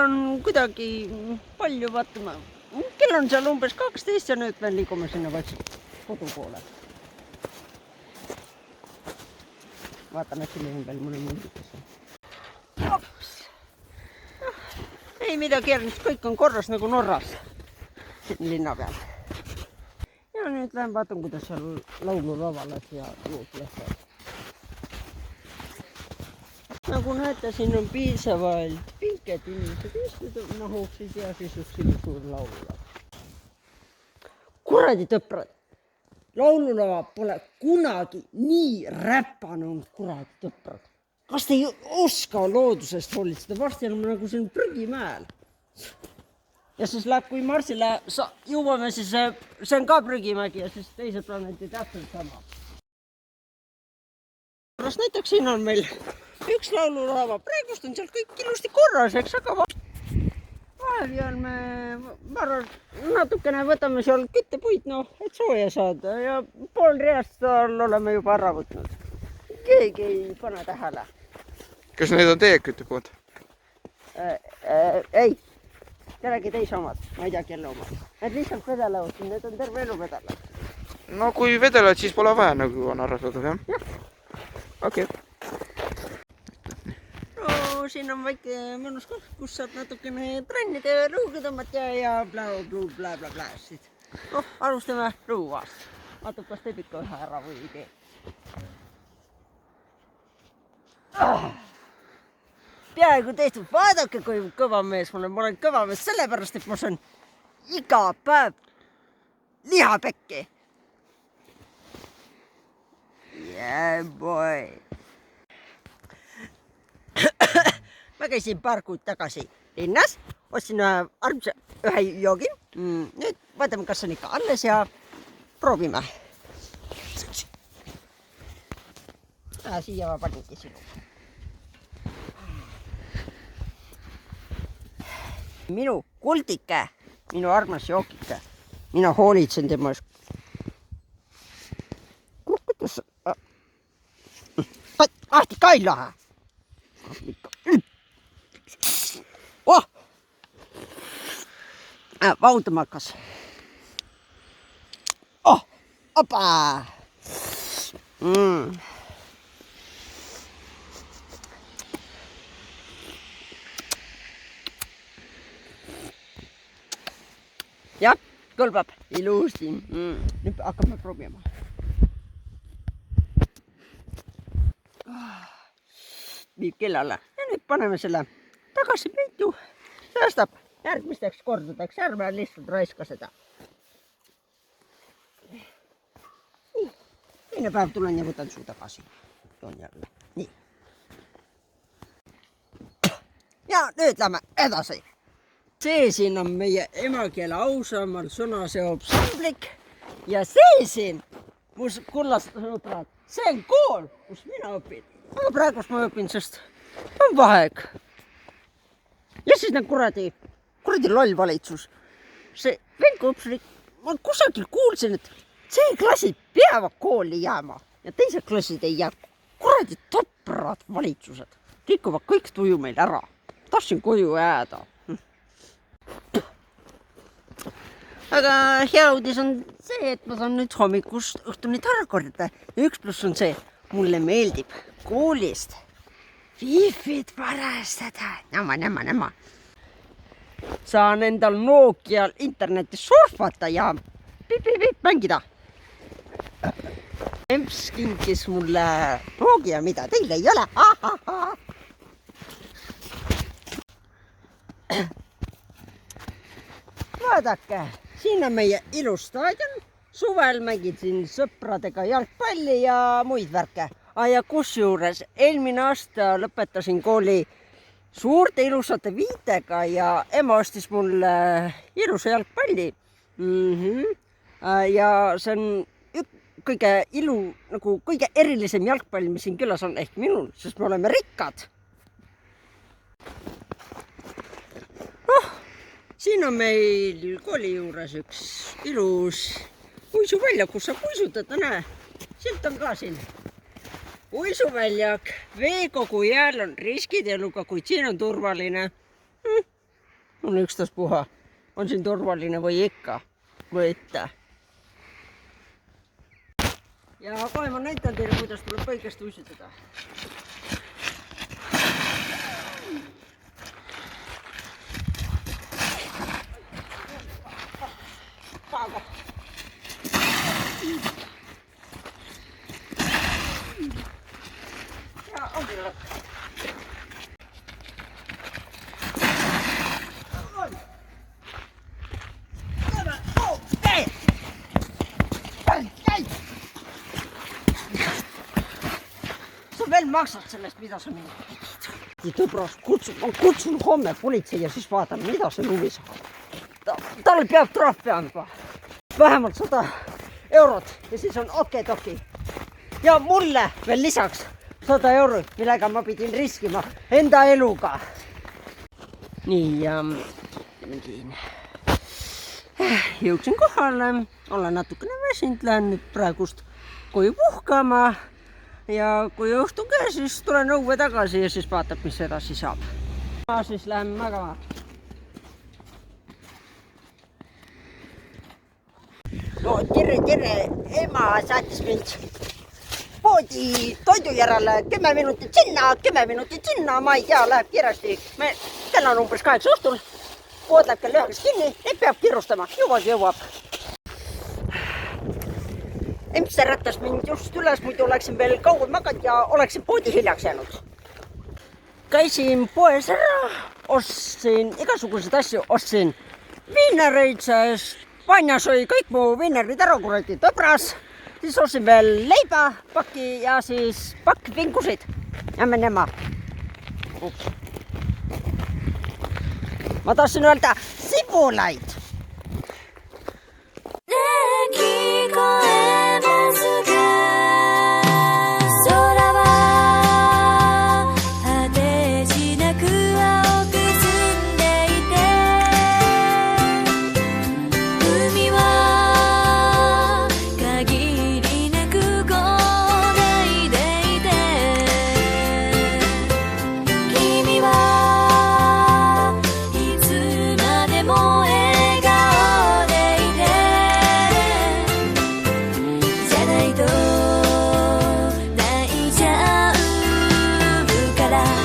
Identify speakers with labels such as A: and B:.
A: on kuidagi palju vaatama. Kell on seal umbes 12 ja nüüd me liigume sinna vaikselt kodu poole. Vaatame, et siin on veel mõne mundikese. Ei midagi järgmist, kõik on korras nagu Norras linna peal. Ja nüüd lähen vaatan, kuidas seal laululavalas ja lood lähevad. Nagu näete, siin on piisavalt pinked inimesed istuda hoogsid ja siis üks suur laululava. Kuradi tõprad! Laululava pole kunagi nii räpanud, kuradi tõprad. Kas te ei oska loodusest hoolitseda? Varsti oleme nagu siin prügimäel. Ja siis läheb, kui Marsile jõuame, siis see on ka prügimägi ja siis teise planeedi täpselt sama. Näiteks siin on meil üks laululava. Praegust on seal kõik ilusti korras, eks, aga vahepeal me natukene võtame seal küttepuid, et sooja saada ja pool reast oleme juba ära võtnud. Keegi ei pane tähele.
B: Kas need on teie küttepuud?
A: Ei, kellegi teise omad, ma ei tea kelle omad. Need lihtsalt vedelevad, need on terve elu vedelevad.
B: No kui vedelevad, siis pole vaja, nagu on arvatud, jah?
A: Jah.
B: Okei.
A: No siin on väike mõnus koht, kus saab natukene trennida ja rõuga tõmmata ja bla-bla-bla-bla-bla-bla-bla-bla-bla. Alustame rõuvast. Vaatab, kas teeb ikka ühe ära või ei tee. Peaaegu tehtud. Vaadake, kui kõva mees ma olen. Ma olen kõva mees sellepärast, et ma saan iga päev lihapekki. Yeah, boy. Ma käisin paar kuud tagasi linnas, ostsin ühe joogi. Nüüd vaatame, kas on ikka alles ja proovime. Siia ma paningi sinu. Minu kuldike, minu armas jookike. Mina hoolitsen tema ees. Ahti kaila! Oh! Vautama hakkas. Oh! Opa! Jah, kõlbab ilusti. Nüüd hakkame proovima. Viib kellale. Ja nüüd paneme selle tagasi peitu. Säästab järgmisteks kordadeks. Ärme lihtsalt raiska seda. Teine päev tulen ja võtan suu tagasi. Toon jälle. Nii. Ja nüüd lähme edasi. See siin on meie emakeele ausamal sõnaseob samblik. Ja see siin, kus kullased sõbrad, see on kool, kus mina õpin. Aga praegust ma õpin, sest on vaheeg. Ja siis need kuradi loll valitsus. See Venko õpslik, ma kusagil kuulsin, et see klassid peavad kooli jääma ja teised klassid ei jää. Kuradi toprad valitsused. Rikuvad kõik tuju meil ära. Tahtsin koju jääda. Aga hea uudis on see, et ma saan nüüd hommikust õhtuni tarkorda. Ja 1+ on see, mulle meeldib koolist Wi-Fi'd varastada. Nämma. Saan endal Nokial internetis surfata ja pip mängida. Emps kinkis mulle Nokia, mida teil ei ole. Vaadake, siin on meie ilus staadion. Suvel mängid sõpradega jalgpalli ja muid värke. Ja kusjuures eelmine aasta lõpetasin kooli suurte ilusate viitega ja ema ostis mulle ilusa jalgpalli. Ja see on kõige erilisem jalgpall, mis siin külas on ehk minul, sest me oleme rikkad. Siin on meil kooli juures üks ilus uisuväljak, kus saab uisutada, näe. Silt on ka siin. Uisuväljak, veekogu jääl on riskid eluga, kuid siin on turvaline. on ükstaspuha, on siin turvaline või ikka, või ette. Ja kohe ma näitan teile, kuidas tuleb õigesti uisutada. Ja onkin lõpp. Sa veel maksad sellest, mida sa mingi tegid. Tõbras, kutsun homme politsei ja siis vaatan, mida see luvi saab. Talle peab trahv peama. Vähemalt 100 eurot ja siis on okei-toki. Ja mulle veel lisaks 100 eurot, millega ma pidin riskima enda eluga. Nii, ja jõudsin kohale, olen natukene väsinud, lähen nüüd praegust koju puhkama ja kui õhtu käes, siis tulen õue tagasi ja siis vaatab, mis edasi saab. Ma siis lähen magama. No tere, ema saatis mind poodi toidu järele 10 minutit sinna, ma ei tea, läheb kiiresti. Kell on umbes 8 õhtul, pood läheb kell 9 kinni, neid peab kiirustama, jõuab. Emps äratas mind just üles, muidu oleksin veel kauem maganud ja oleksin poodi hiljaks jäänud. Käisin poes ära, ostsin igasuguseid asju, ostsin viinereid, sest Vanja sõi kõik mu viinerid ära, kuradi tõbras. Siis ostsin veel leiba, paki ja siis pakk vingusid. Jämme nema. Ma tahtsin öelda sibulaid.
C: More